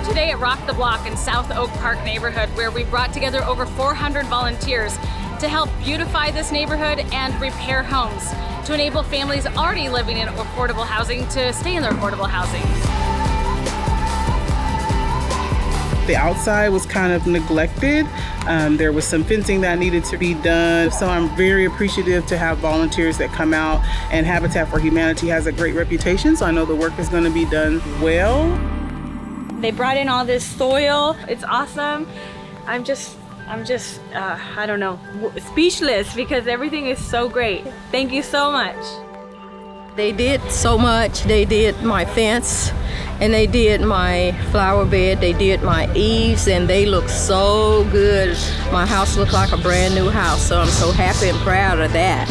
today at Rock the Block in South Oak Park neighborhood, where we brought together over 400 volunteers to help beautify this neighborhood and repair homes to enable families already living in affordable housing to stay in their affordable housing. The outside was kind of neglected. There was some fencing that needed to be done. So I'm very appreciative to have volunteers that come out, and Habitat for Humanity has a great reputation, so I know the work is going to be done well. They brought in all this soil. It's awesome. I'm just, I don't know, speechless because everything is so great. Thank you so much. They did so much. They did my fence, and they did my flower bed, they did my eaves, and they look so good. My house looked like a brand new house, so I'm so happy and proud of that.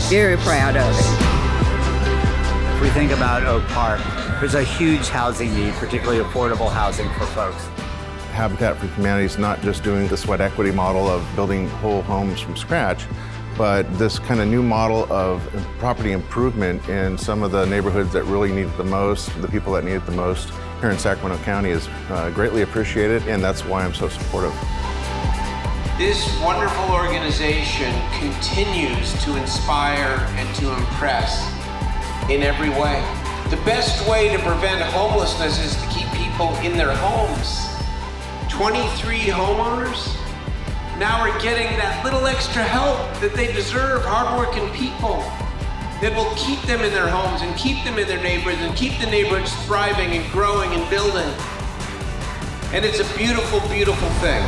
Very proud of it. If we think about Oak Park, there's a huge housing need, particularly affordable housing for folks. Habitat for Humanity is not just doing the sweat equity model of building whole homes from scratch, but this kind of new model of property improvement in some of the neighborhoods that really need it the most, the people that need it the most here in Sacramento County is greatly appreciated, and that's why I'm so supportive. This wonderful organization continues to inspire and to impress in every way. The best way to prevent homelessness is to keep people in their homes. 23 homeowners now are getting that little extra help that they deserve, hardworking people that will keep them in their homes and keep them in their neighborhoods and keep the neighborhoods thriving and growing and building. And it's a beautiful, beautiful thing.